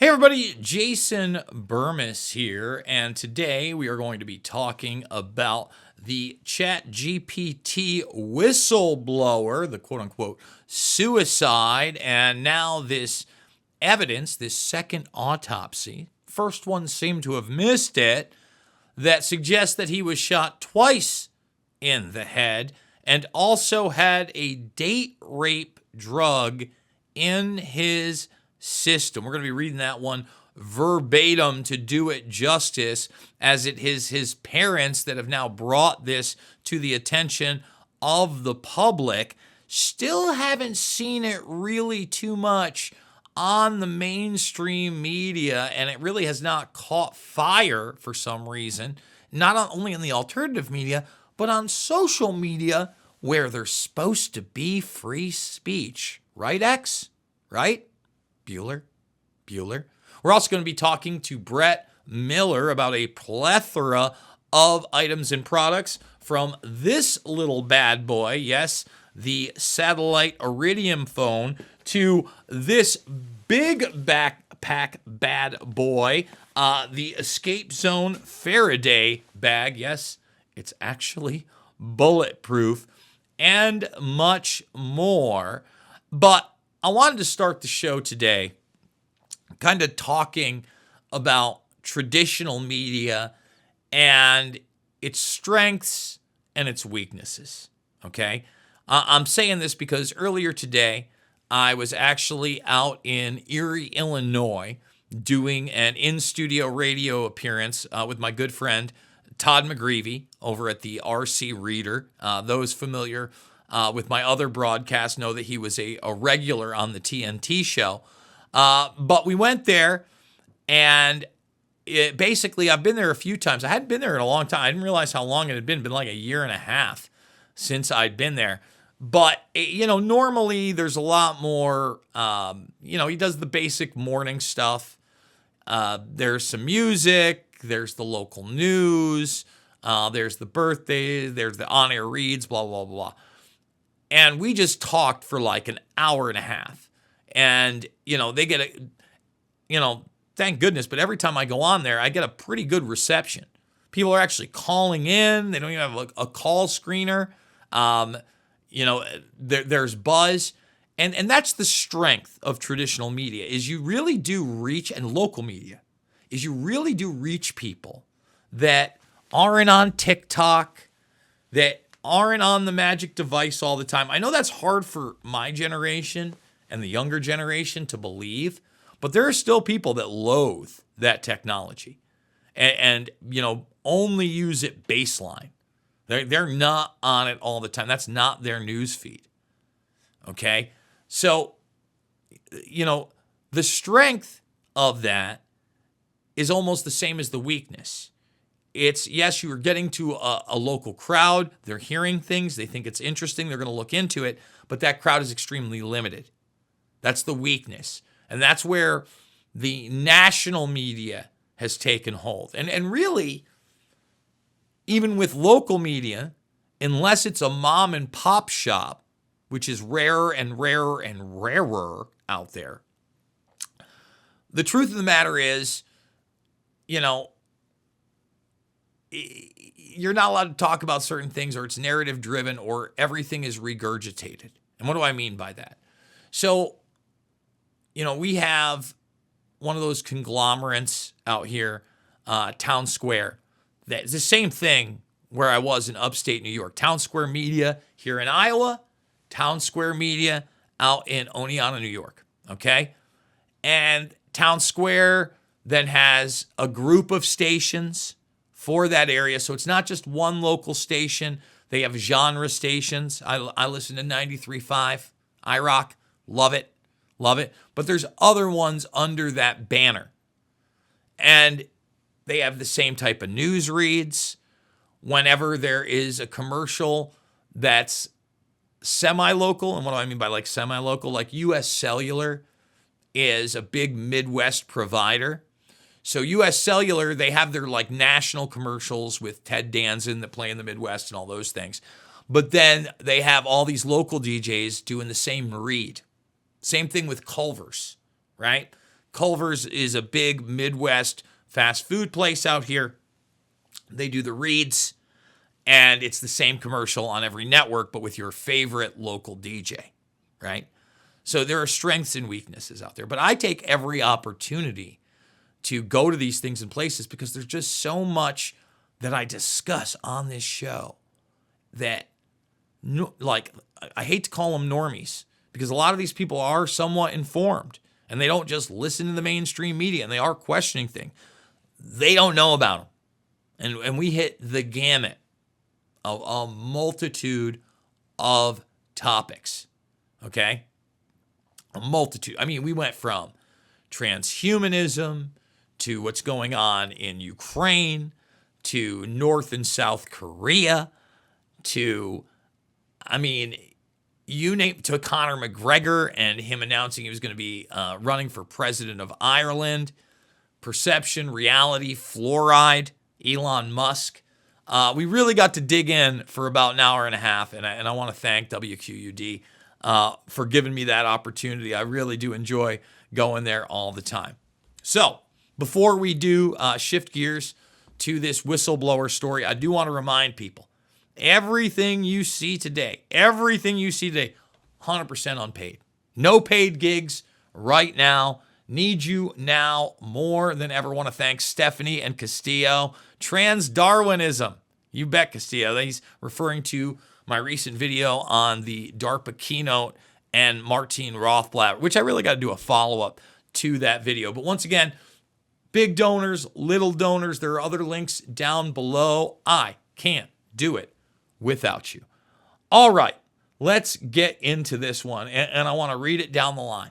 Hey everybody, Jason Bermas here, and today we are going to be talking about the ChatGPT whistleblower, the quote-unquote suicide, and now this evidence, this second autopsy. First one seemed to have missed it, that suggests that he was shot twice in the head and also had a date rape drug in his system. We're going to be reading that one verbatim to do it justice, as it is his parents that have now brought this to the attention of the public. Still haven't seen it really too much on the mainstream media, and it really has not caught fire for some reason, not only in the alternative media, but on social media where there's supposed to be free speech. Right, X? Right? Bueller. We're also going to be talking to Brett Miller about a plethora of items and products, from this little bad boy, yes, the satellite Iridium phone, to this big backpack bad boy, the Escape Zone Faraday bag. Yes, it's actually bulletproof, and much more. But I wanted to start the show today kind of talking about traditional media and its strengths and its weaknesses, okay? I'm saying this because earlier today, I was actually out in Erie, Illinois, doing an in-studio radio appearance with my good friend, Todd McGreevy, over at the RC Reader. Those familiar with my other broadcast know that he was a regular on the TNT show. But we went there, and basically I've been there a few times. I hadn't been there in a long time. I didn't realize how long it had been like a year and a half since I'd been there. But, normally there's a lot more, he does the basic morning stuff. There's some music, there's the local news, there's the birthdays, there's the on-air reads, blah, blah, blah. And we just talked for like an hour and a half. And, they get thank goodness, but every time I go on there, I get a pretty good reception. People are actually calling in. They don't even have a call screener. There's buzz. And that's the strength of traditional media, is you really do reach, and local media, is you really do reach people that aren't on TikTok, that aren't on the magic device all the time. I know that's hard for my generation and the younger generation to believe, but there are still people that loathe that technology and only use it baseline. They're not on it all the time. That's not their news feed. Okay? So, the strength of that is almost the same as the weakness. It's, yes, you are getting to a local crowd. They're hearing things. They think it's interesting. They're going to look into it. But that crowd is extremely limited. That's the weakness. And that's where the national media has taken hold. And really, even with local media, unless it's a mom and pop shop, which is rarer and rarer and rarer out there, the truth of the matter is, you're not allowed to talk about certain things, or it's narrative driven, or everything is regurgitated. And what do I mean by that? So, we have one of those conglomerates out here, Town Square. That's the same thing where I was in upstate New York. Town Square Media here in Iowa, Town Square Media out in Oneonta, New York. Okay? And Town Square then has a group of stations for that area. So it's not just one local station. They have genre stations. I listen to 93.5, iRock, love it. But there's other ones under that banner. And they have the same type of news reads. Whenever there is a commercial that's semi-local, and what do I mean by like semi-local? Like US Cellular is a big Midwest provider. So US Cellular, they have their like national commercials with Ted Danson that play in the Midwest and all those things. But then they have all these local DJs doing the same read. Same thing with Culver's, right? Culver's is a big Midwest fast food place out here. They do the reads, and it's the same commercial on every network, but with your favorite local DJ, right? So there are strengths and weaknesses out there. But I take every opportunity to go to these things and places because there's just so much that I discuss on this show that, like, I hate to call them normies because a lot of these people are somewhat informed and they don't just listen to the mainstream media and they are questioning things. They don't know about them. And we hit the gamut of a multitude of topics, okay? A multitude. I mean, we went from transhumanism to what's going on in Ukraine to North and South Korea to, I mean, you name, to Conor McGregor and him announcing he was going to be running for president of Ireland, perception, reality, fluoride, Elon Musk. We really got to dig in for about an hour and a half, and I want to thank WQUD for giving me that opportunity. I really do enjoy going there all the time. So before we do shift gears to this whistleblower story, I do want to remind people, everything you see today, 100% unpaid. No paid gigs right now. Need you now more than ever. Want to thank Stephanie and Castillo. Trans-Darwinism. You bet, Castillo. He's referring to my recent video on the DARPA keynote and Martine Rothblatt, which I really got to do a follow-up to that video. But once again, big donors, little donors, there are other links down below. I can't do it without you. All right, let's get into this one. And I want to read it down the line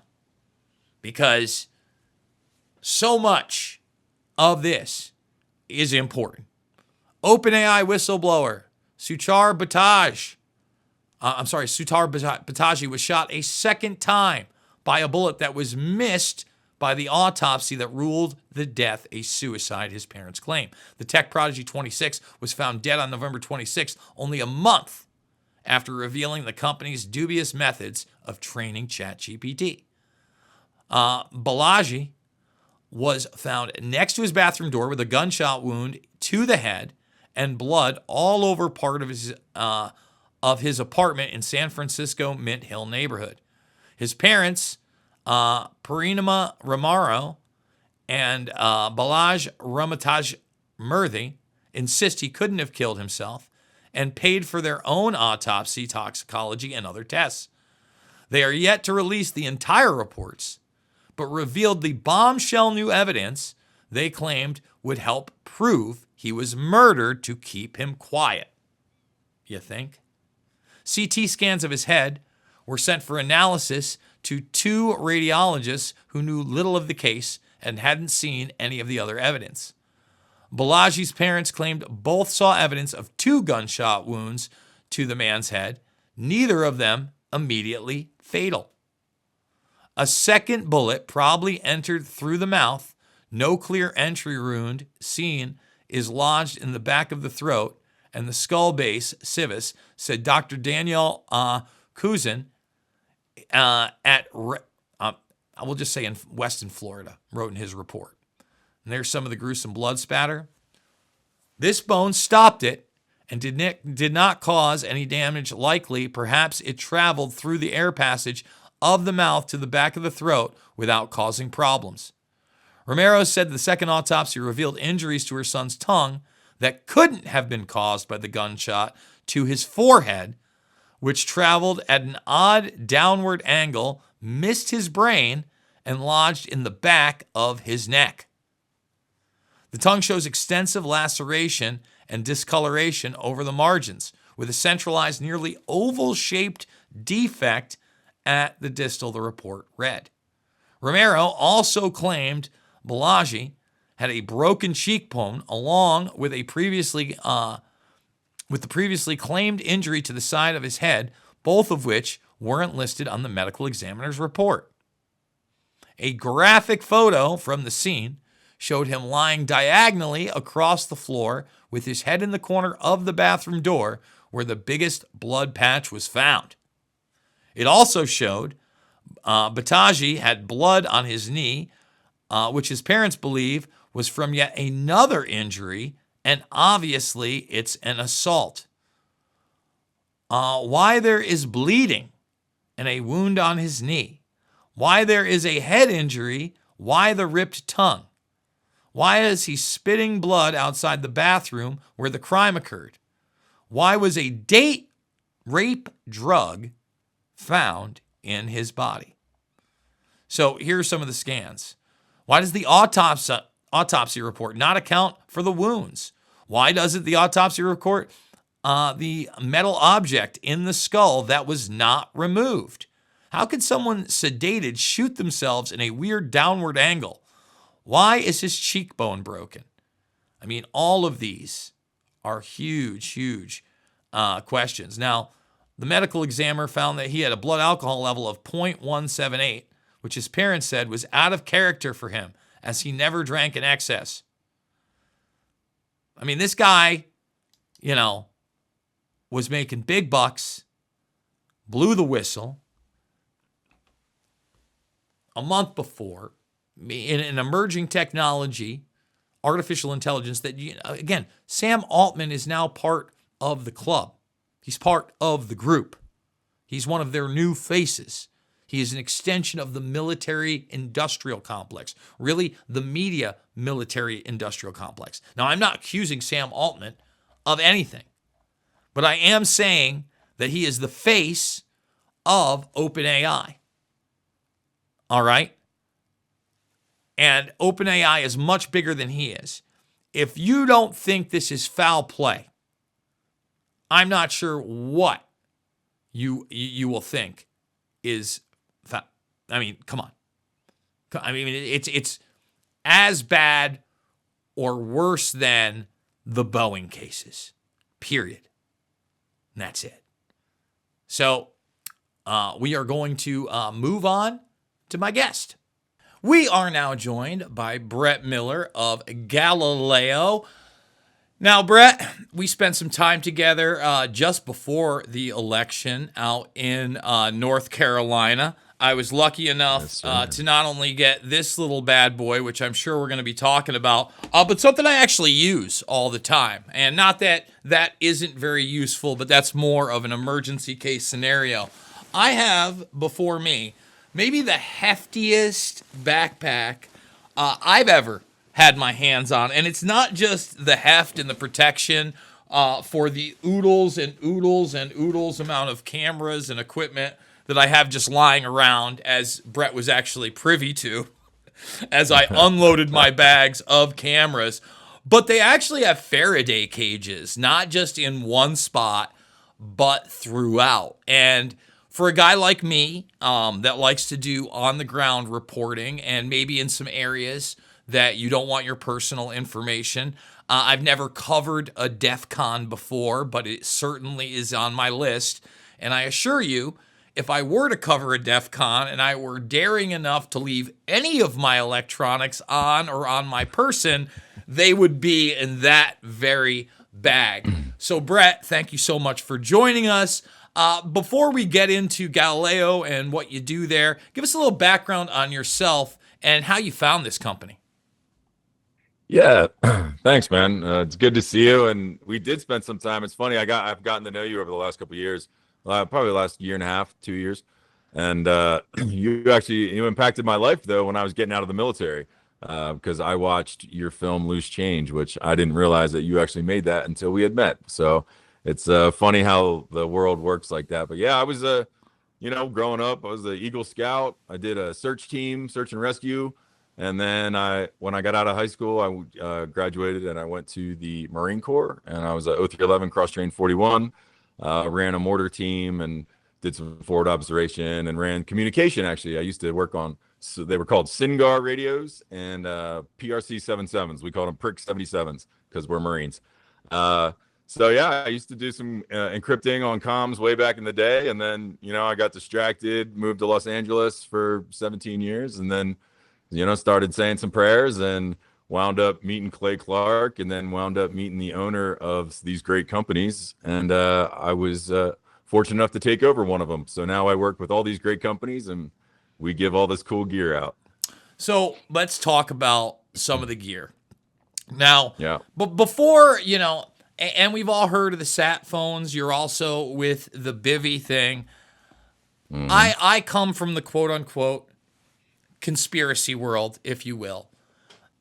because so much of this is important. OpenAI whistleblower Sutar Bataji was shot a second time by a bullet that was missed by the autopsy that ruled the death a suicide, his parents claim. The tech prodigy 26 was found dead on November 26th, only a month after revealing the company's dubious methods of training ChatGPT. Balaji was found next to his bathroom door with a gunshot wound to the head and blood all over part of his apartment in San Francisco Mint Hill neighborhood. His parents, Parinama Ramaro and Balaj Ramataj Murthy, insist he couldn't have killed himself and paid for their own autopsy, toxicology, and other tests. They are yet to release the entire reports, but revealed the bombshell new evidence they claimed would help prove he was murdered to keep him quiet. You think? CT scans of his head were sent for analysis to two radiologists who knew little of the case and hadn't seen any of the other evidence. Balaji's parents claimed both saw evidence of two gunshot wounds to the man's head, neither of them immediately fatal. A second bullet probably entered through the mouth. No clear entry wound seen is lodged in the back of the throat and the skull base, civis, said Dr. Daniel Kuzin I will just say in Weston, Florida, wrote in his report. And there's some of the gruesome blood spatter. This bone stopped it and did not cause any damage. Likely, perhaps it traveled through the air passage of the mouth to the back of the throat without causing problems. Romero said the second autopsy revealed injuries to her son's tongue that couldn't have been caused by the gunshot to his forehead, which traveled at an odd downward angle, missed his brain, and lodged in the back of his neck. The tongue shows extensive laceration and discoloration over the margins, with a centralized, nearly oval-shaped defect at the distal, the report read. Romero also claimed Balaji had a broken cheekbone along with the previously claimed injury to the side of his head, both of which weren't listed on the medical examiner's report. A graphic photo from the scene showed him lying diagonally across the floor with his head in the corner of the bathroom door where the biggest blood patch was found. It also showed Bataji had blood on his knee which his parents believe was from yet another injury, and obviously it's an assault. Why there is bleeding and a wound on his knee. Why there is a head injury. Why the ripped tongue. Why is he spitting blood outside the bathroom where the crime occurred? Why was a date rape drug found in his body? So here are some of the scans. Why does the autopsy report not account for the wounds? Why doesn't the autopsy report the metal object in the skull that was not removed? How could someone sedated shoot themselves in a weird downward angle? Why is his cheekbone broken? I mean, all of these are huge, huge questions. Now, the medical examiner found that he had a blood alcohol level of 0.178, which his parents said was out of character for him, as he never drank in excess. I mean, this guy, was making big bucks, blew the whistle a month before in an emerging technology, artificial intelligence that, again, Sam Altman is now part of the club. He's part of the group. He's one of their new faces. He is an extension of the military-industrial complex, really the media military-industrial complex. Now, I'm not accusing Sam Altman of anything, but I am saying that he is the face of OpenAI. All right? And OpenAI is much bigger than he is. If you don't think this is foul play, I'm not sure what you will think is foul. I mean, come on. I mean, it's as bad or worse than the Boeing cases, period. And that's it. So we are going to move on to my guest. We are now joined by Brett Miller of Galileyo. Now, Brett, we spent some time together just before the election out in North Carolina. I was lucky enough to not only get this little bad boy, which I'm sure we're going to be talking about, but something I actually use all the time. And not that that isn't very useful, but that's more of an emergency case scenario. I have before me maybe the heftiest backpack I've ever had my hands on. And it's not just the heft and the protection for the oodles and oodles and oodles amount of cameras and equipment that I have just lying around, as Brett was actually privy to as I unloaded my bags of cameras. But they actually have Faraday cages, not just in one spot, but throughout. And for a guy like me that likes to do on-the-ground reporting, and maybe in some areas that you don't want your personal information, I've never covered a DEF CON before, but it certainly is on my list. And I assure you, if I were to cover a DEF CON and I were daring enough to leave any of my electronics on or on my person, they would be in that very bag. So, Brett, thank you so much for joining us. Before we get into Galileyo and what you do there, give us a little background on yourself and how you found this company. Yeah, thanks, man. It's good to see you. And we did spend some time. It's funny, I've gotten to know you over the last couple of years, probably the last year and a half, 2 years. And you impacted my life though when I was getting out of the military, because I watched your film Loose Change, which I didn't realize that you actually made that until we had met. So it's funny how the world works like that. But yeah, I was growing up, I was the Eagle Scout. I did a search and rescue. And then when I got out of high school, I graduated and I went to the Marine Corps, and I was a 0311 cross-trained 41, ran a mortar team and did some forward observation and ran communication. Actually, I used to work on, so they were called SINGAR radios and PRC 77s. We called them Prick 77s because we're Marines. So yeah, I used to do some encrypting on comms way back in the day. And then, I got distracted, moved to Los Angeles for 17 years, and then started saying some prayers and wound up meeting Clay Clark, and then wound up meeting the owner of these great companies. And I was fortunate enough to take over one of them. So now I work with all these great companies and we give all this cool gear out. So let's talk about some of the gear. Now, Yeah. but before, and we've all heard of the sat phones. You're also with the bivy thing. Hmm. I come from the quote unquote conspiracy world, if you will.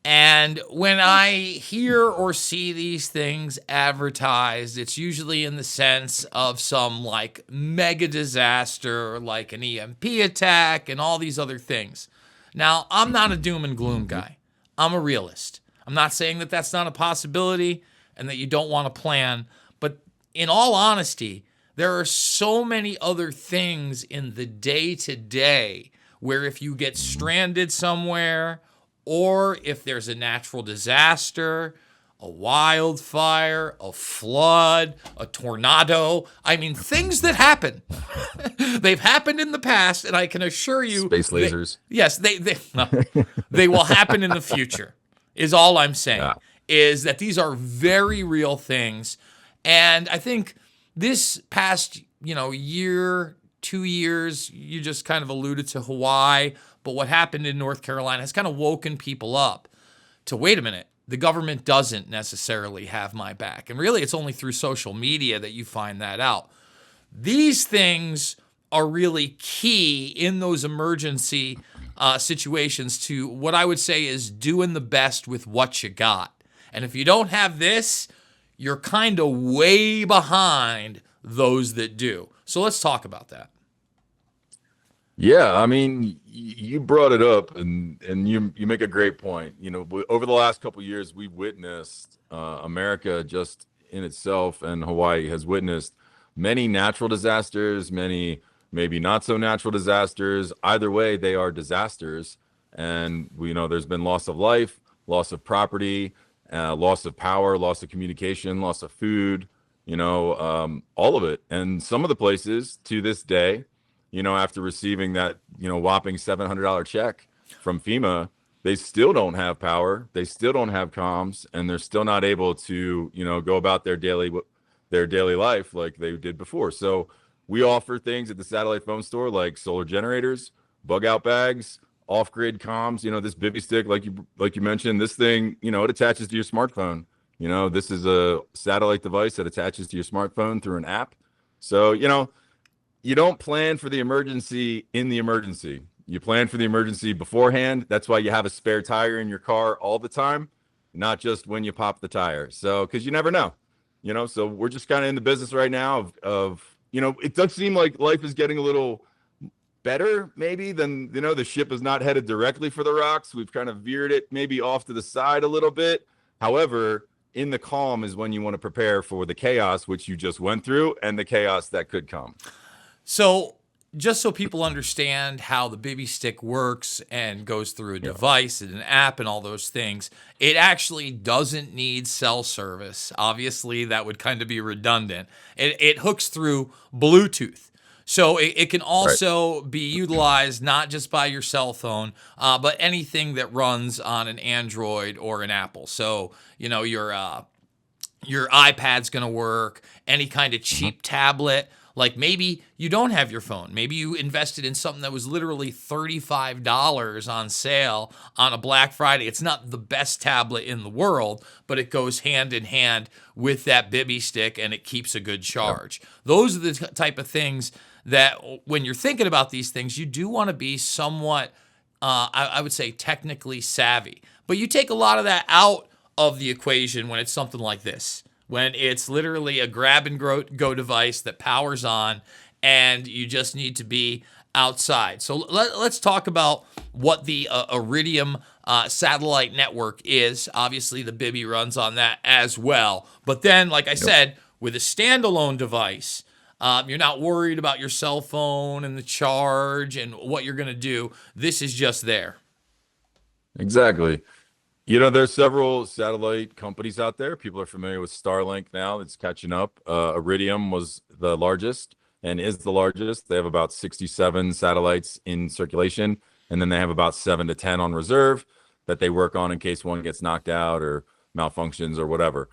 And when I hear or see these things advertised, it's usually in the sense of some like mega disaster, like an EMP attack and all these other things. Now, I'm not a doom and gloom guy. I'm a realist. I'm not saying that that's not a possibility and that you don't want to plan, but in all honesty, there are so many other things in the day to day where if you get stranded somewhere, or if there's a natural disaster, a wildfire, a flood, a tornado. I mean, things that happen. They've happened in the past, and I can assure you, Space lasers. yes, no, they will happen in the future. Is all I'm saying. Yeah. Is that these are very real things, and I think this past year, 2 years, you just kind of alluded to Hawaii, but what happened in North Carolina has kind of woken people up to wait a minute. The government doesn't necessarily have my back. And really, it's only through social media that you find that out. These things are really key in those emergency situations to what I would say is doing the best with what you got. And if you don't have this, you're kind of way behind those that do. So let's talk about that. Yeah, I mean, you brought it up, and you make a great point. Over the last couple of years, we've witnessed America just in itself, and Hawaii has witnessed many natural disasters, many maybe not so natural disasters. Either way, they are disasters, and we know there's been loss of life, loss of property, loss of power, loss of communication, loss of food. All of it, and some of the places to this day, after receiving that, whopping $700 check from FEMA, they still don't have power. They still don't have comms, and they're still not able to, go about their daily life like they did before. So we offer things at the satellite phone store like solar generators, bug out bags, off-grid comms. This Bivy stick, like you mentioned, this thing, it attaches to your smartphone. This is a satellite device that attaches to your smartphone through an app. So, you don't plan for the emergency in the emergency. You plan for the emergency beforehand. That's why you have a spare tire in your car all the time, not just when you pop the tire. So, because you never know, so we're just kind of in the business right now of it does seem like life is getting a little better maybe than, the ship is not headed directly for the rocks. We've kind of veered it maybe off to the side a little bit. However, in the calm is when you want to prepare for the chaos, which you just went through, and the chaos that could come. So, just so people understand how the Bivy stick works and goes through a device and an app and all those things, it actually doesn't need cell service. Obviously, that would kind of be redundant. It hooks through Bluetooth. So it can Right. also be utilized not just by your cell phone, but anything that runs on an Android or an Apple. So, your iPad's going to work, any kind of Hmm. cheap tablet. Like maybe you don't have your phone. Maybe you invested in something that was literally $35 on sale on a Black Friday. It's not the best tablet in the world, but it goes hand in hand with that Bibby stick and it keeps a good Yep. charge. Those are the type of things that when you're thinking about these things, you do want to be somewhat, I would say, technically savvy. But you take a lot of that out of the equation when it's something like this, when it's literally a grab and go device that powers on and you just need to be outside. So let's talk about what the Iridium satellite network is. Obviously, the Bibby runs on that as well. But then, like I said, with a standalone device, you're not worried about your cell phone and the charge and what you're going to do. This is just there. Exactly. There's several satellite companies out there. People are familiar with Starlink now. It's catching up. Iridium was the largest and is the largest. They have about 67 satellites in circulation, and then they have about 7 to 10 on reserve that they work on in case one gets knocked out or malfunctions or whatever.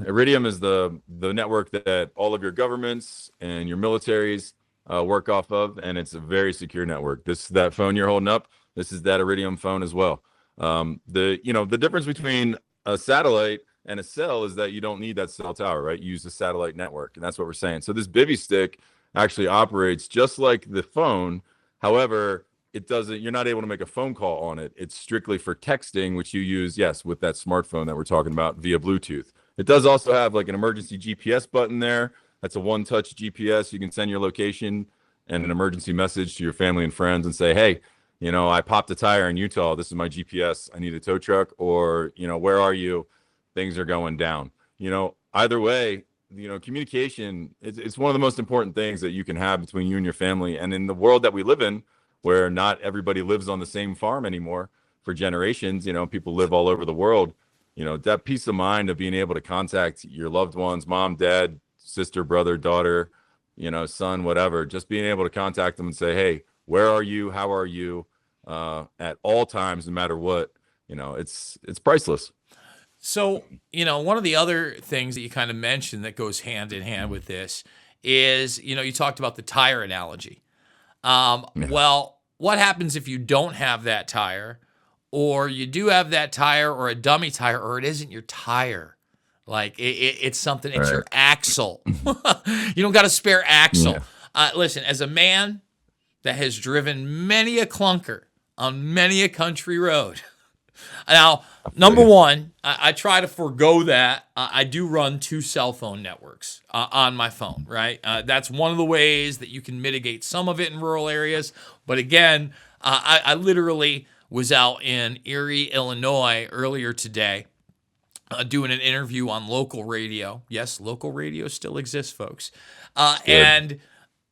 Iridium is the network that all of your governments and your militaries work off of, and it's a very secure network. That phone you're holding up, This is that Iridium phone as well. The difference between a satellite and a cell is that you don't need that cell tower, right? You use a satellite network, and that's what we're saying. So this bivy stick actually operates just like the phone. However, it doesn't, you're not able to make a phone call on it. It's strictly for texting, which you use, yes, with that smartphone that we're talking about via Bluetooth. It does also have like an emergency GPS button there. That's a one-touch GPS. You can send your location and an emergency message to your family and friends and say, hey, I popped a tire in Utah. This is my GPS. I need a tow truck. Or, where are you? Things are going down. Either way, communication, it's one of the most important things that you can have between you and your family. And in the world that we live in, where not everybody lives on the same farm anymore for generations, people live all over the world, that peace of mind of being able to contact your loved ones, mom, dad, sister, brother, daughter, son, whatever, just being able to contact them and say, hey, where are you? How are you? At all times, no matter what, it's priceless. So, one of the other things that you kind of mentioned that goes hand in hand with this is, you talked about the tire analogy. Yeah. Well, what happens if you don't have that tire, or you do have that tire or a dummy tire, or it isn't your tire? Like it's something, it's your Right. axle. You don't got a spare axle. Yeah. Listen, as a man that has driven many a clunker on many a country road. Now, number one, I try to forego that. I do run 2 cell phone networks on my phone, right? That's one of the ways that you can mitigate some of it in rural areas. But again, I literally was out in Erie, Illinois earlier today doing an interview on local radio. Yes, local radio still exists, folks. And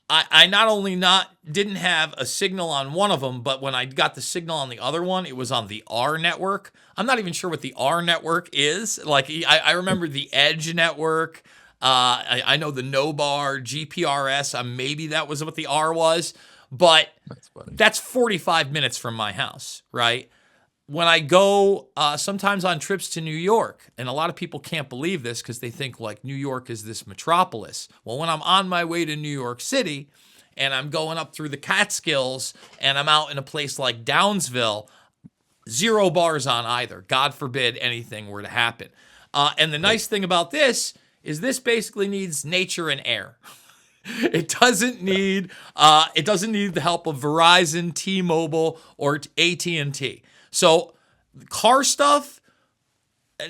I not only didn't have a signal on one of them, but when I got the signal on the other one, it was on the R network. I'm not even sure what the R network is. Like I remember the Edge network. I know the No Bar, GPRS. Maybe that was what the R was, but that's 45 minutes from my house, right? When I go sometimes on trips to New York, and a lot of people can't believe this because they think like New York is this metropolis. Well, when I'm on my way to New York City and I'm going up through the Catskills and I'm out in a place like Downsville, 0 bars on either. God forbid anything were to happen. And the nice thing about this is this basically needs nature and air. It doesn't need the help of Verizon, T-Mobile, or AT&T. So car stuff,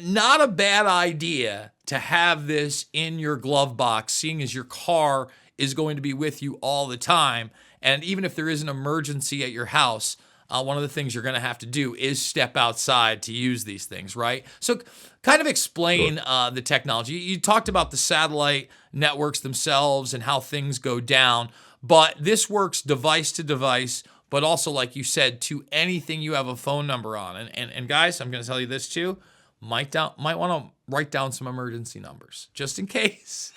not a bad idea to have this in your glove box, seeing as your car is going to be with you all the time. And even if there is an emergency at your house, one of the things you're going to have to do is step outside to use these things, right? So kind of explain the technology. You talked about the satellite networks themselves and how things go down, but this works device to device, but also, like you said, to anything you have a phone number on. And guys, I'm going to tell you this too. Might want to write down some emergency numbers just in case.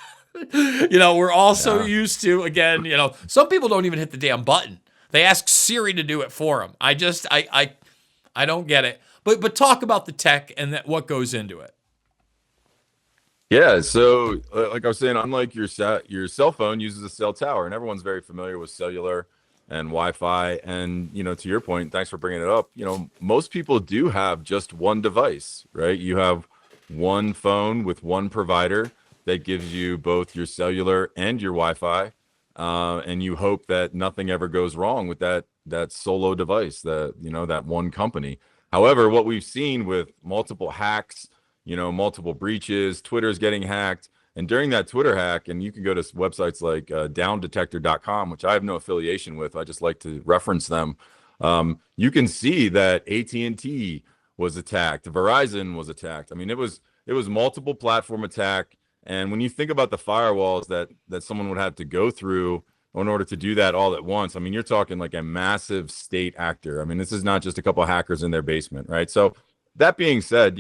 We're also used to, again, some people don't even hit the damn button. They ask Siri to do it for them. I don't get it. But talk about the tech and what goes into it. Yeah, so like I was saying, unlike your cell phone uses a cell tower, and everyone's very familiar with cellular and Wi-Fi. And to your point, thanks for bringing it up. Most people do have just one device, right? You have one phone with one provider that gives you both your cellular and your Wi-Fi, and you hope that nothing ever goes wrong with that solo device, that one company. However, what we've seen with multiple hacks, multiple breaches, Twitter's getting hacked. And during that Twitter hack, and you can go to websites like downdetector.com, which I have no affiliation with. I just like to reference them. You can see that AT&T was attacked. Verizon was attacked. I mean, it was multiple platform attack. And when you think about the firewalls that someone would have to go through in order to do that all at once, I mean, you're talking like a massive state actor. I mean, this is not just a couple of hackers in their basement, right? So that being said,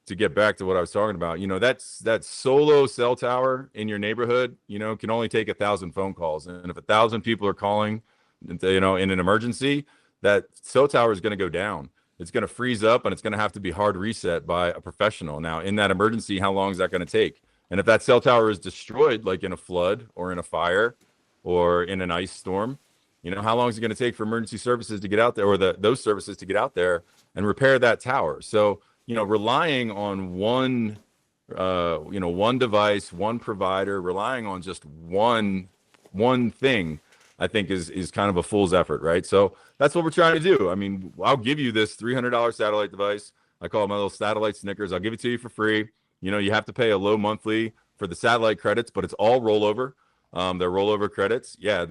to get back to what I was talking about, that solo cell tower in your neighborhood, can only take 1,000 phone calls. And if 1,000 people are calling, in an emergency, that cell tower is going to go down. It's going to freeze up and it's going to have to be hard reset by a professional. Now, in that emergency, how long is that going to take? And if that cell tower is destroyed, like in a flood or in a fire or in an ice storm, How long is it going to take for emergency services to get out there, or those services to get out there and repair that tower? So, relying on one device, one provider, relying on just one thing, I think is kind of a fool's effort, right? So that's what we're trying to do. I mean, I'll give you this $300 satellite device. I call it my little satellite Snickers. I'll give it to you for free. You have to pay a low monthly for the satellite credits, but it's all rollover. They're rollover credits. Yeah,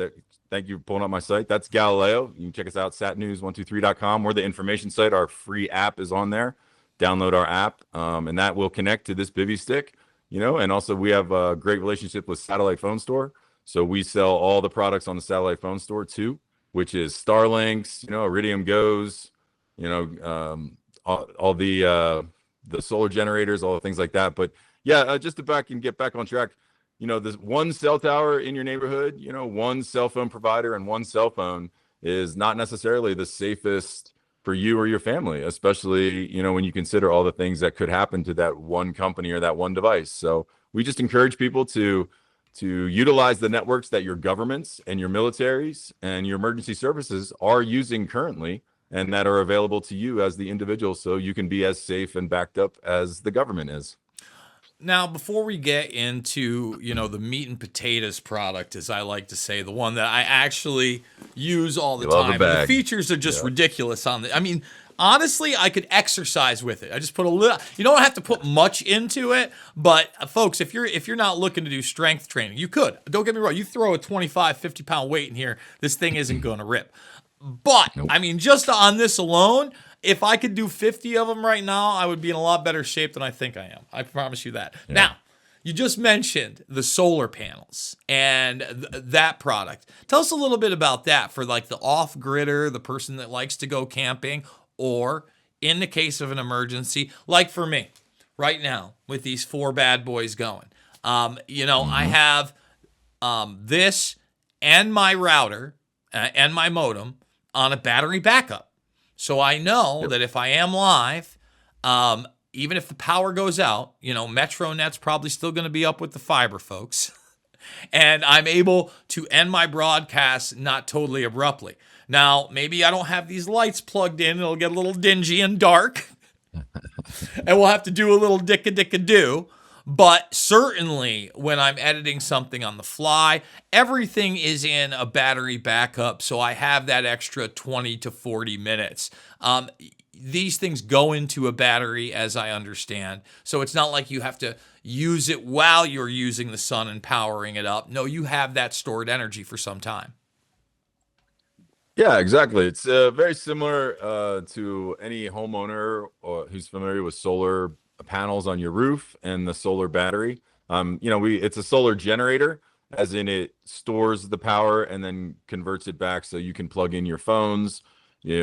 thank you for pulling up my site. That's Galileo. You can check us out, satnews123.com. We're the information site. Our free app is on there. Download our app, and that will connect to this Bivy stick. And also we have a great relationship with Satellite Phone Store. So we sell all the products on the Satellite Phone Store too, which is Starlinks, Iridium Goes, all the solar generators, all the things like that. But yeah, just to get back on track, this one cell tower in your neighborhood, one cell phone provider and one cell phone is not necessarily the safest for you or your family, especially, when you consider all the things that could happen to that one company or that one device. So we just encourage people to utilize the networks that your governments and your militaries and your emergency services are using currently and that are available to you as the individual, so you can be as safe and backed up as the government is. Now, before we get into, the meat and potatoes product, as I like to say, the one that I actually use all the time, the features are just ridiculous on the, I mean, honestly, I could exercise with it. I just put a little, you don't have to put much into it, but folks, if you're not looking to do strength training, you could. Don't get me wrong. You throw a 25, 50 pound weight in here, this thing isn't going to rip. But, I mean, just on this alone, if I could do 50 of them right now, I would be in a lot better shape than I think I am. I promise you that. Yeah. Now, you just mentioned the solar panels and that product. Tell us a little bit about that for like the off-gridder, the person that likes to go camping, or in the case of an emergency, like for me right now with these 4 bad boys going. I have this and my router and my modem on a battery backup. So I know that if I am live, even if the power goes out, MetroNet's probably still going to be up with the fiber folks. And I'm able to end my broadcast not totally abruptly. Now, maybe I don't have these lights plugged in. It'll get a little dingy and dark. And we'll have to do a little dicka-dicka-do. But certainly when I'm editing something on the fly, everything is in a battery backup, so I have that extra 20 to 40 minutes. These things go into a battery, as I understand, so it's not like you have to use it while you're using the sun and powering it up. No, you have that stored energy for some time. Yeah, exactly. It's very similar to any homeowner who's familiar with solar panels on your roof and the solar battery. It's a solar generator, as in it stores the power and then converts it back so you can plug in your phones,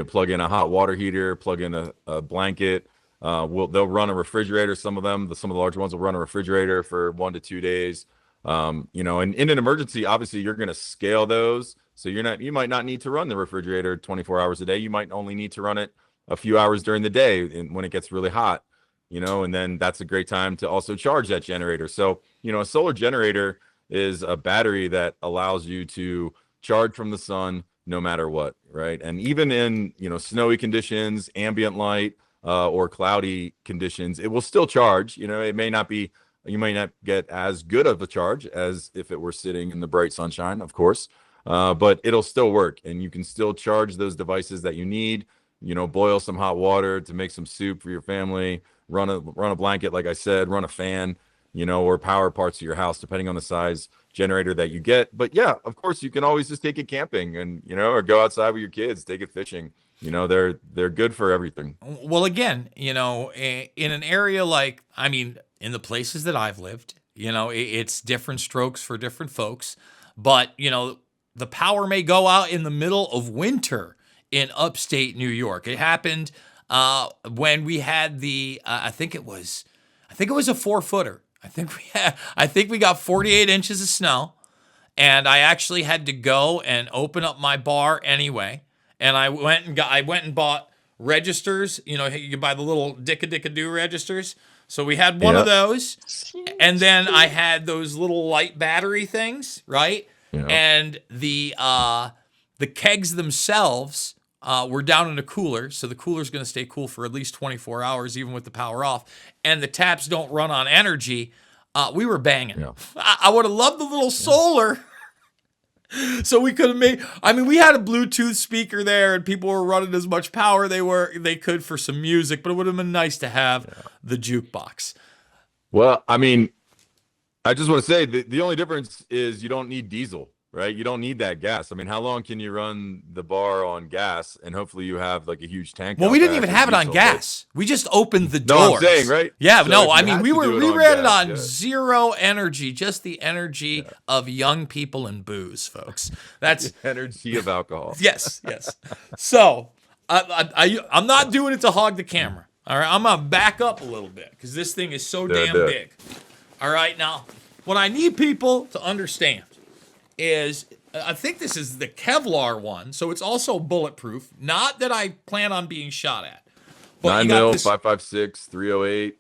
plug in a hot water heater, plug in a blanket. They'll run a refrigerator. Some of the larger ones will run a refrigerator for 1 to 2 days. And in an emergency, obviously you're going to scale those. So you might not need to run the refrigerator 24 hours a day. You might only need to run it a few hours during the day when it gets really hot. And then that's a great time to also charge that generator. So, a solar generator is a battery that allows you to charge from the sun no matter what, right? And even in, snowy conditions, ambient light, or cloudy conditions, it will still charge. You may not get as good of a charge as if it were sitting in the bright sunshine, of course, but it'll still work. And you can still charge those devices that you need, boil some hot water to make some soup for your family, run a blanket, like I said, run a fan, or power parts of your house, depending on the size generator that you get. But yeah, of course, you can always just take it camping and, or go outside with your kids, take it fishing. They're good for everything. Well, again, in an area like, in the places that I've lived, it's different strokes for different folks. But, the power may go out in the middle of winter in upstate New York. It happened when we had the I think it was a 4-footer. I think we got 48 inches of snow, and I actually had to go and open up my bar anyway. And I went and bought registers. You can buy the little dicka-dicka-do registers. So we had one of those, and then I had those little light battery things, right? Yeah. And the The kegs themselves were down in a cooler, so the cooler's going to stay cool for at least 24 hours, even with the power off. And the taps don't run on energy. We were banging. Yeah. I would have loved the little solar. So we could have made. I mean, we had a Bluetooth speaker there, and people were running as much power they could for some music. But it would have been nice to have the jukebox. Well, I mean, I just want to say the only difference is you don't need diesel, right? You don't need that gas. I mean, how long can you run the bar on gas? And hopefully you have like a huge tank. Well, we didn't even have it on gas. We just opened the doors. No, I'm saying, right? Yeah, So no, I mean, we ran it on gas, zero energy, just the energy of young people and booze, folks. That's the energy of alcohol. Yes. So I'm not doing it to hog the camera. All right, I'm gonna back up a little bit because this thing is so damn big. All right, now what I need people to understand is I think this is the Kevlar one, so it's also bulletproof. Not that I plan on being shot at. But 9 mil, 5.56, 308.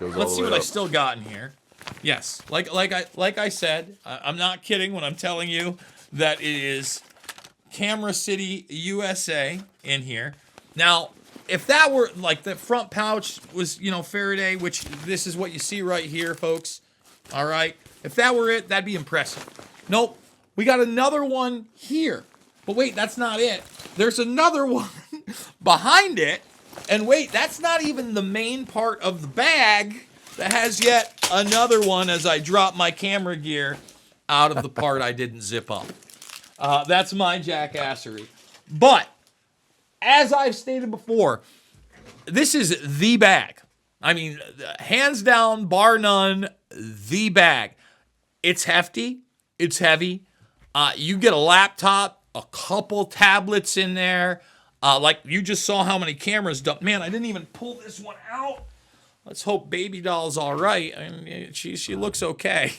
Let's see what I still got in here. Yes, like I said, I'm not kidding when I'm telling you that it is Camera City, USA in here. Now, if that were like the front pouch was, Faraday, which this is what you see right here, folks. All right. If that were it, that'd be impressive. Nope. We got another one here. But wait, that's not it. There's another one behind it. And wait, that's not even the main part of the bag that has yet another one as I drop my camera gear out of the part I didn't zip up. That's my jackassery. But as I've stated before, this is the bag. I mean, hands down, bar none, the bag. It's hefty. It's heavy. You get a laptop, a couple tablets in there. Like you just saw how many cameras dumped. Man, I didn't even pull this one out. Let's hope Baby Doll's all right. I mean, she looks okay.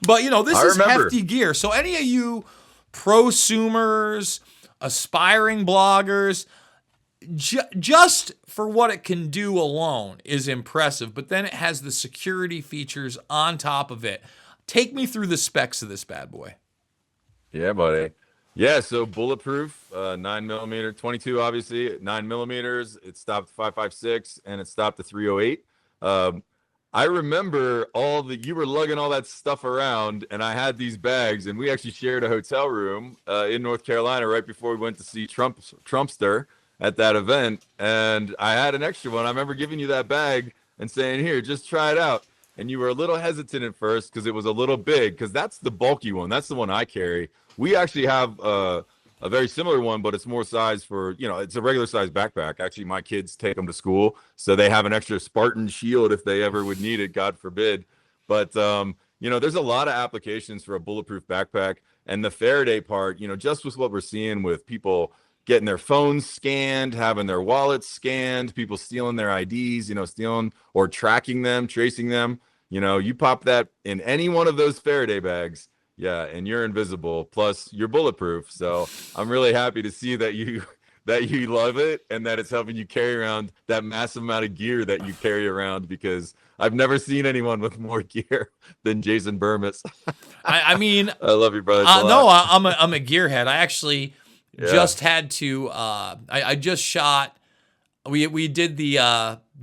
But, this is hefty gear. So any of you prosumers, aspiring bloggers, just for what it can do alone is impressive. But then it has the security features on top of it. Take me through the specs of this bad boy. Yeah, buddy. Yeah, so bulletproof, 9mm, 22 obviously, 9mm. It stopped 5.56 and it stopped to 308. I remember you were lugging all that stuff around, and I had these bags, and we actually shared a hotel room in North Carolina right before we went to see Trumpster at that event. And I had an extra one. I remember giving you that bag and saying, "Here, just try it out." And you were a little hesitant at first because it was a little big, because that's the bulky one. That's the one I carry. We actually have a very similar one, but it's more size for, it's a regular size backpack. Actually, my kids take them to school, so they have an extra Spartan shield if they ever would need it, God forbid. But, there's a lot of applications for a bulletproof backpack. And the Faraday part, just with what we're seeing with people getting their phones scanned, having their wallets scanned, people stealing their IDs, stealing or tracking them, tracing them. You pop that in any one of those Faraday bags, yeah, and you're invisible. Plus, you're bulletproof. So I'm really happy to see that you love it and that it's helping you carry around that massive amount of gear that you carry around, because I've never seen anyone with more gear than Jason Bermas. I mean, I love you, brother. No, I'm a gearhead. I actually just had to. I just shot. We did the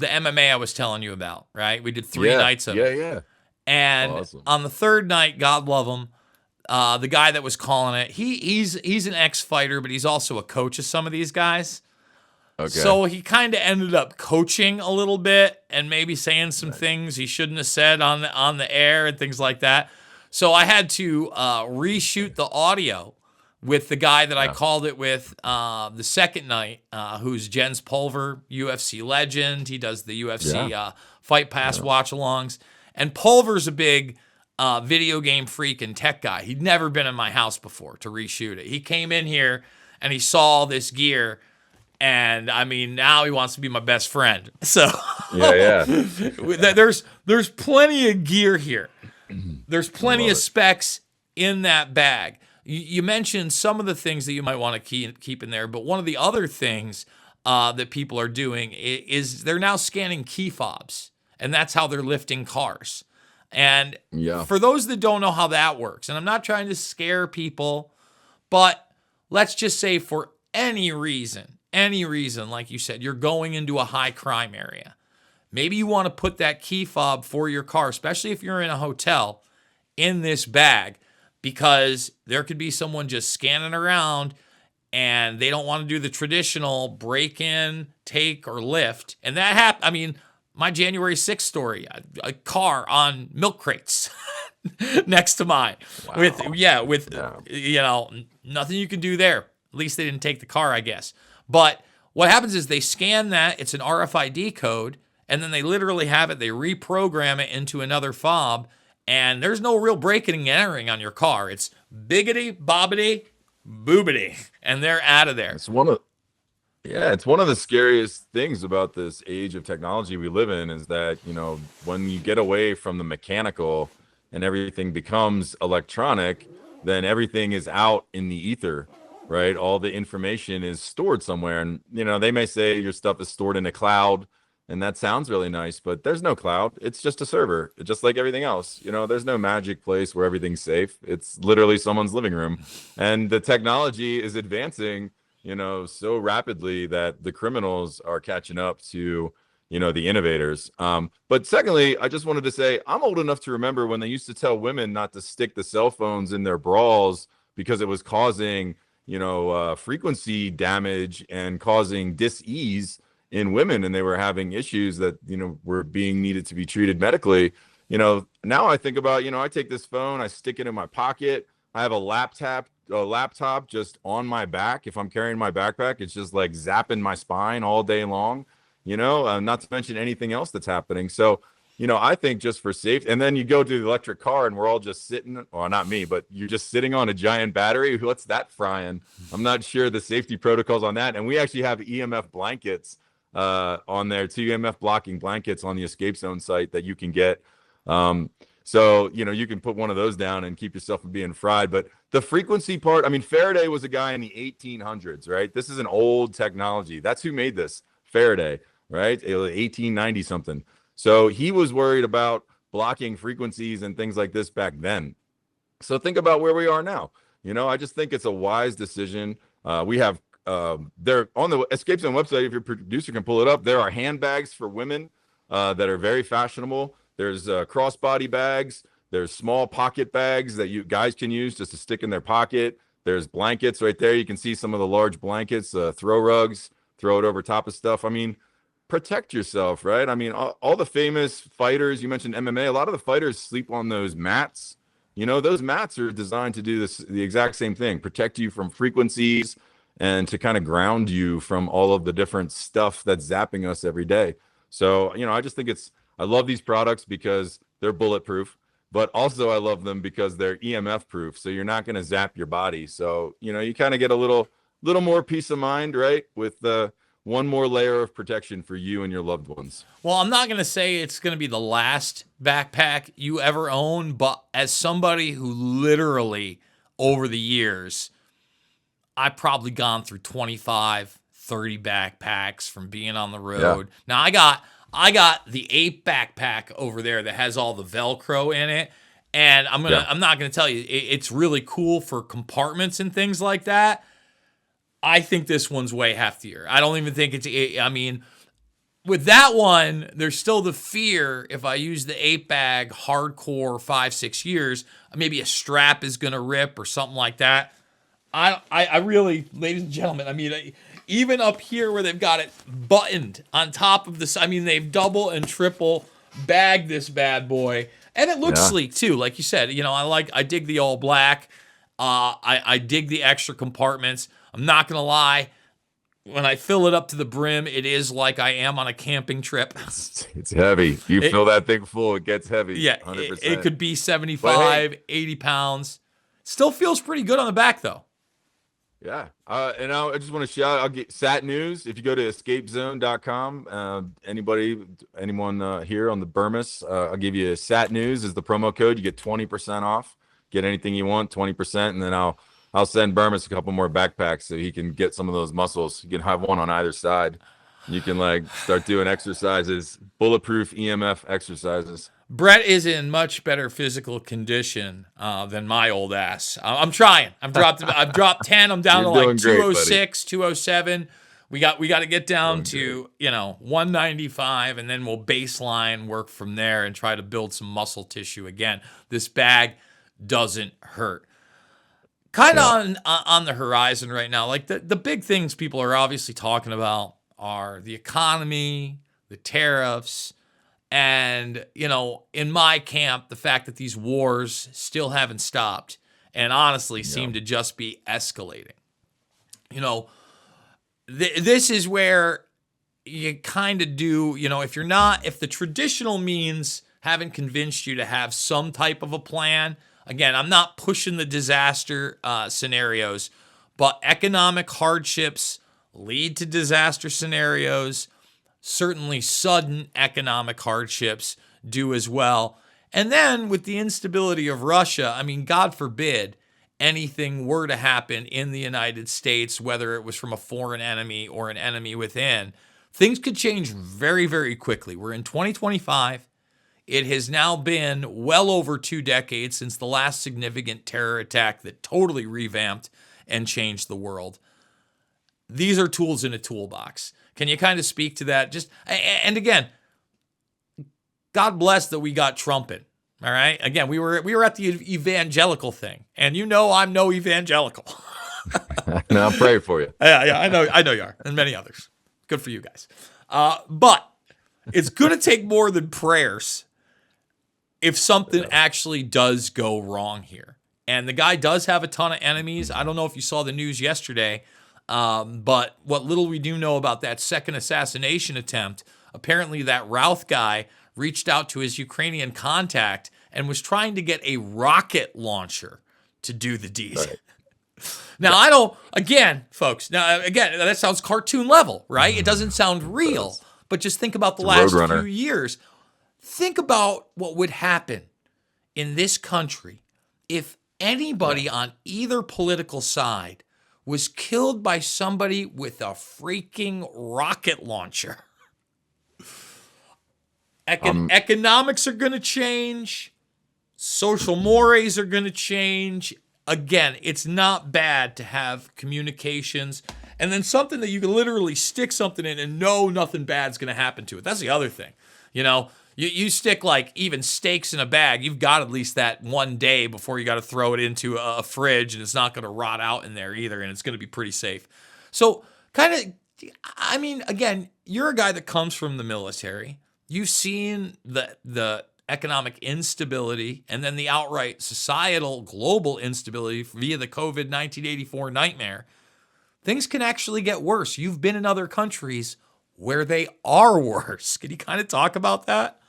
MMA I was telling you about, right? We did 3 nights of it. Yeah. And awesome. On the third night, God love him, the guy that was calling it, he's an ex-fighter, but he's also a coach of some of these guys. Okay. So he kind of ended up coaching a little bit and maybe saying some things he shouldn't have said on the air and things like that. So I had to reshoot the audio with the guy that I called it with the second night, who's Jens Pulver, UFC legend. He does the UFC Fight Pass watch-alongs. And Pulver's a big video game freak and tech guy. He'd never been in my house before to reshoot it. He came in here and he saw all this gear, and I mean, now he wants to be my best friend. So there's plenty of gear here. There's plenty of specs in that bag. You mentioned some of the things that you might want to keep in there, but one of the other things that people are doing is they're now scanning key fobs, and that's how they're lifting cars. And for those that don't know how that works, and I'm not trying to scare people, but let's just say for any reason, like you said, you're going into a high crime area. Maybe you want to put that key fob for your car, especially if you're in a hotel, in this bag, because there could be someone just scanning around and they don't want to do the traditional break in, take, or lift. And that happened. I mean, my January 6th story, a car on milk crates next to mine. Wow. With you know, nothing you can do there. At least they didn't take the car, I guess. But what happens is they scan that, it's an RFID code, and then they literally have it, they reprogram it into another fob, and there's no real breaking and entering on your car. It's biggity, bobbity, boobity, and they're out of there. It's it's one of the scariest things about this age of technology we live in is that, when you get away from the mechanical and everything becomes electronic, then everything is out in the ether, right? All the information is stored somewhere. And, they may say your stuff is stored in a cloud, and that sounds really nice, but there's no cloud. It's just a server, just like everything else. There's no magic place where everything's safe. It's literally someone's living room. And the technology is advancing, so rapidly that the criminals are catching up to, the innovators. But secondly, I just wanted to say I'm old enough to remember when they used to tell women not to stick the cell phones in their bras because it was causing, frequency damage and causing dis-ease in women, and they were having issues that, were being needed to be treated medically. Now I think about, I take this phone, I stick it in my pocket. I have a laptop just on my back. If I'm carrying my backpack, it's just like zapping my spine all day long, not to mention anything else that's happening. So, I think just for safety, and then you go to the electric car and we're all just sitting, well, not me, but you're just sitting on a giant battery. What's that frying? I'm not sure the safety protocols on that. And we actually have EMF blankets on there, 2 EMF blocking blankets on the Escape Zone site that you can get. So, you can put one of those down and keep yourself from being fried. But the frequency part, I mean, Faraday was a guy in the 1800s, right? This is an old technology. That's who made this, Faraday, right? 1890 something. So he was worried about blocking frequencies and things like this back then. So think about where we are now. I just think it's a wise decision. We have there on the Escape Zone website, if your producer can pull it up, there are handbags for women that are very fashionable. There's crossbody bags. There's small pocket bags that you guys can use just to stick in their pocket. There's blankets right there. You can see some of the large blankets, throw rugs, throw it over top of stuff. I mean, protect yourself, right? I mean, all the famous fighters, you mentioned MMA, a lot of the fighters sleep on those mats. Those mats are designed to do the exact same thing, protect you from frequencies and to kind of ground you from all of the different stuff that's zapping us every day. So, I just think I love these products because they're bulletproof, but also I love them because they're EMF proof. So you're not going to zap your body. So, you kind of get a little more peace of mind, right? With one more layer of protection for you and your loved ones. Well, I'm not going to say it's going to be the last backpack you ever own, but as somebody who literally over the years, I've probably gone through 25, 30 backpacks from being on the road. Yeah. Now I got the Ape backpack over there that has all the Velcro in it. And I'm not gonna tell you, it's really cool for compartments and things like that. I think this one's way heftier. I don't even think I mean, with that one, there's still the fear if I use the Ape bag hardcore 5-6 years, maybe a strap is gonna rip or something like that. I really, ladies and gentlemen, I mean, even up here where they've got it buttoned on top of this, I mean, they've double and triple bagged this bad boy. And it looks sleek too. Like you said, I dig the all black. I dig the extra compartments. I'm not going to lie. When I fill it up to the brim, it is like I am on a camping trip. It's heavy. You fill that thing full, it gets heavy. Yeah, 100%. It could be 75, 80 pounds. Still feels pretty good on the back, though. Yeah. And I just want to shout, I'll get SAT News. If you go to escapezone.com, anyone here on the Bermas, I'll give you SAT News as the promo code. You get 20% off. Get anything you want, 20%. And then I'll send Bermas a couple more backpacks so he can get some of those muscles. You can have one on either side. You can like start doing exercises, bulletproof EMF exercises. Brett is in much better physical condition than my old ass. I'm trying. I've dropped 10. I'm down You're to like doing great, buddy. 206, 207. We got to get down Doing great. to, 195, and then we'll baseline work from there and try to build some muscle tissue again. This bag doesn't hurt. Kind of Yeah. on the horizon right now. Like the big things people are obviously talking about are the economy, the tariffs, and, in my camp, the fact that these wars still haven't stopped and honestly Yeah. seem to just be escalating. You know, this is where you kind of do, if the traditional means haven't convinced you to have some type of a plan, again, I'm not pushing the disaster scenarios, but economic hardships lead to disaster scenarios. Certainly, sudden economic hardships do as well. And then with the instability of Russia, I mean, God forbid anything were to happen in the United States, whether it was from a foreign enemy or an enemy within, things could change very, very quickly. We're in 2025. It has now been well over 2 decades since the last significant terror attack that totally revamped and changed the world. These are tools in a toolbox. Can you kind of speak to that? And again, God bless that we got Trump in. All right. Again, we were at the evangelical thing, and I'm no evangelical. And I'll pray for you. Yeah, I know you are, and many others. Good for you guys. But it's gonna take more than prayers if something actually does go wrong here. And the guy does have a ton of enemies. I don't know if you saw the news yesterday, but what little we do know about that second assassination attempt, apparently that Routh guy reached out to his Ukrainian contact and was trying to get a rocket launcher to do the deed. Right. Now, I don't, again, folks, that sounds cartoon level, right? It doesn't sound real, but just think about the last Roadrunner. few years. Think about what would happen in this country if anybody on either political side was killed by somebody with a freaking rocket launcher. Economics are going to change. Social mores are going to change. Again, it's not bad to have communications and then something that you can literally stick something in and know nothing bad's going to happen to it. That's the other thing. You stick like even steaks in a bag, you've got at least that one day before you got to throw it into a fridge, and it's not going to rot out in there either, and it's going to be pretty safe. So again, you're a guy that comes from the military. You've seen the economic instability and then the outright societal global instability via the COVID 1984 nightmare. Things can actually get worse. You've been in other countries where they are worse. Can you kind of talk about that?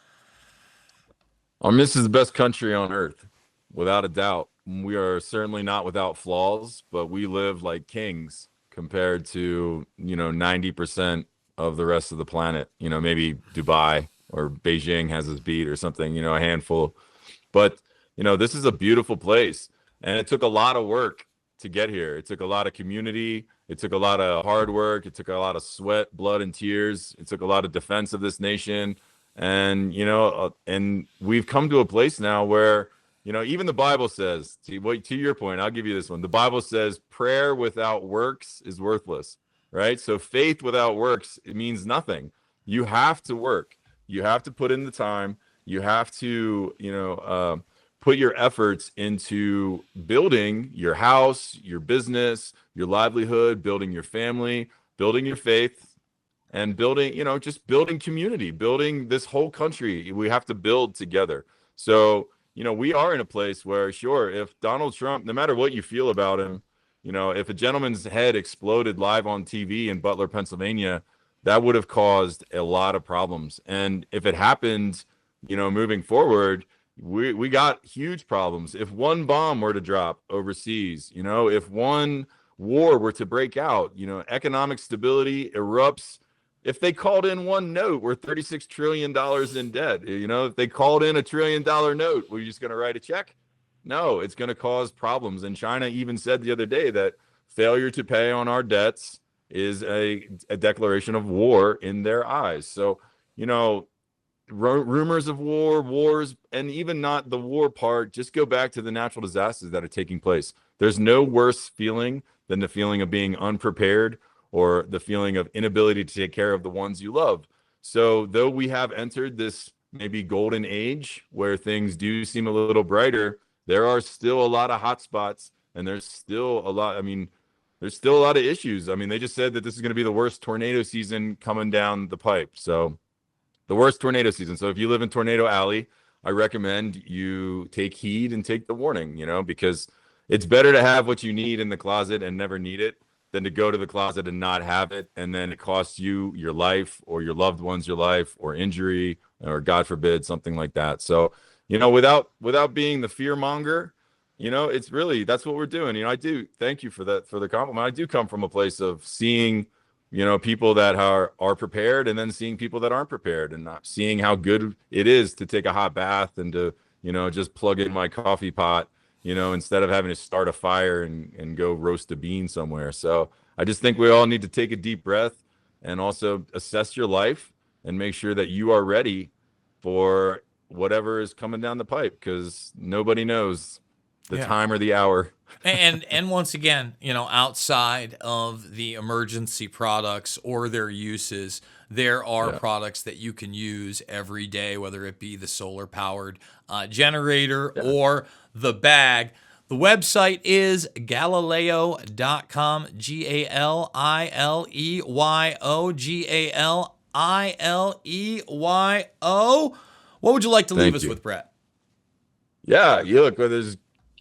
This is the best country on earth, without a doubt. We are certainly not without flaws, but we live like kings compared to, 90% of the rest of the planet. Maybe Dubai or Beijing has us beat or something, a handful. But, this is a beautiful place. And it took a lot of work to get here. It took a lot of community. It took a lot of hard work. It took a lot of sweat, blood, and tears. It took a lot of defense of this nation. And, and we've come to a place now where, even the Bible says, to your point, I'll give you this one. The Bible says prayer without works is worthless, right? So faith without works, it means nothing. You have to work. You have to put in the time. You have to, put your efforts into building your house, your business, your livelihood, building your family, building your faith, and building, just building community, building this whole country. We have to build together. So, we are in a place where, sure, if Donald Trump, no matter what you feel about him, if a gentleman's head exploded live on TV in Butler, Pennsylvania, that would have caused a lot of problems. And if it happened, moving forward, we got huge problems. If one bomb were to drop overseas, if one war were to break out, economic stability erupts. If they called in one note, we're $36 trillion in debt. If they called in $1 trillion note, we're just going to write a check? No, it's going to cause problems. And China even said the other day that failure to pay on our debts is a declaration of war in their eyes. So, you know, rumors of war, wars, and even not the war part, just go back to the natural disasters that are taking place. There's no worse feeling than the feeling of being unprepared or the feeling of inability to take care of the ones you love. So, though we have entered this maybe golden age where things do seem a little brighter, there are still a lot of hot spots, and there's still a lot. I mean, there's still a lot of issues. I mean, they just said that this is going to be the worst tornado season coming down the pipe. So, the worst tornado season. So if you live in Tornado Alley, I recommend you take heed and take the warning, you know, because it's better to have what you need in the closet and never need it than to go to the closet and not have it. And then it costs you your life or your loved ones your life or injury or God forbid, something like that. So, you know, without being the fear monger, you know, it's really, that's what we're doing. You know, I do thank you for that, for the compliment. I do come from a place of seeing, you know, people that are prepared and then seeing people that aren't prepared and not seeing how good it is to take a hot bath and to, you know, just plug in my coffee pot, you know, instead of having to start a fire and go roast a bean somewhere. So I just think we all need to take a deep breath and also assess your life and make sure that you are ready for whatever is coming down the pipe, because nobody knows the time or the hour. And once again, you know, outside of the emergency products or their uses, there are products that you can use every day, whether it be the solar powered generator or the bag. The website is Galileyo.com, Galileyo. What would you like to leave us with, Brett? Yeah, you look,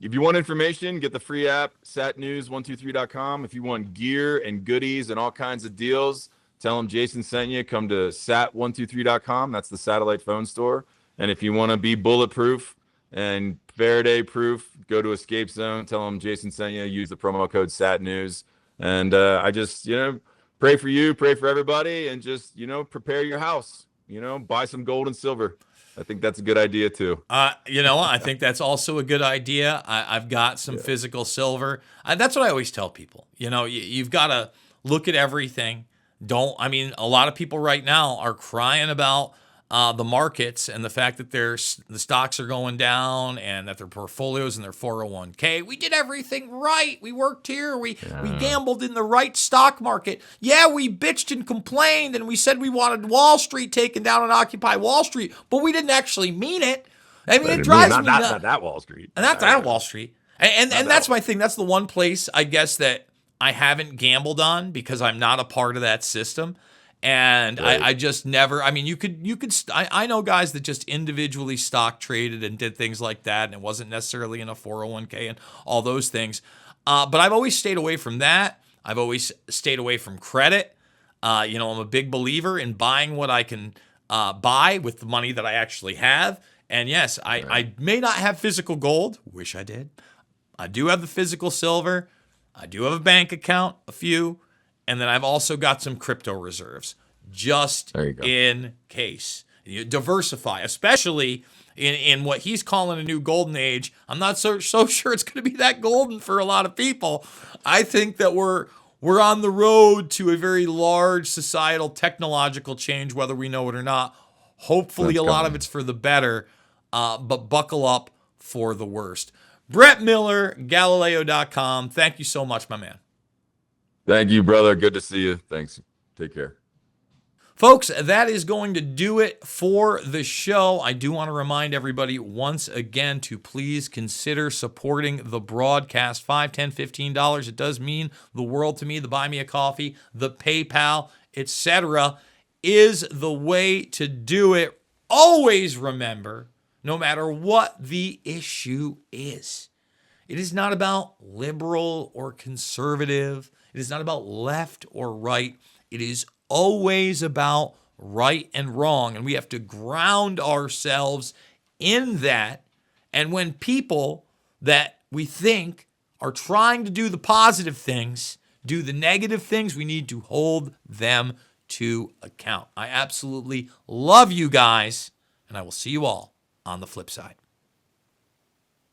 if you want information, get the free app, satnews123.com. If you want gear and goodies and all kinds of deals, tell them Jason sent you. Come to sat123.com. That's the satellite phone store. And if you want to be bulletproof and Faraday proof, go to Escape Zone. Tell them Jason sent you. Use the promo code SATNEWS. And I just, you know, pray for you, pray for everybody, and just, you know, prepare your house. You know, buy some gold and silver. I think that's a good idea too. You know, I think that's also a good idea. I've got some physical silver. That's what I always tell people. You know, you've got to look at everything. I mean, a lot of people right now are crying about the markets and the fact that the stocks are going down and that their portfolios and their 401k. We did everything right. We worked here. We gambled in the right stock market. Yeah, we bitched and complained and we said we wanted Wall Street taken down and Occupy Wall Street, but we didn't actually mean it. I mean, it drives me nuts. Not that Wall Street. And not that Wall Street. And that's my thing. That's the one place, I guess, that I haven't gambled on because I'm not a part of that system. And I just never, I mean, I know guys that just individually stock traded and did things like that. And it wasn't necessarily in a 401k and all those things. But I've always stayed away from that. I've always stayed away from credit. You know, I'm a big believer in buying what I can buy with the money that I actually have. And yes, I may not have physical gold. Wish I did. I do have the physical silver. I do have a bank account, a few. And then I've also got some crypto reserves just in case. You diversify, especially in what he's calling a new golden age. I'm not so sure it's going to be that golden for a lot of people. I think that we're on the road to a very large societal technological change, whether we know it or not. Hopefully, a lot of it's for the better, but buckle up for the worst. Brett Miller, Galileyo.com. Thank you so much, my man. Thank you, brother. Good to see you. Thanks. Take care. Folks, that is going to do it for the show. I do want to remind everybody once again to please consider supporting the broadcast. $5, $10, $15. It does mean the world to me. The Buy Me a Coffee, the PayPal, etc. is the way to do it. Always remember, no matter what the issue is, it is not about liberal or conservative. It is not about left or right. It is always about right and wrong. And we have to ground ourselves in that. And when people that we think are trying to do the positive things, do the negative things, we need to hold them to account. I absolutely love you guys, and I will see you all on the flip side.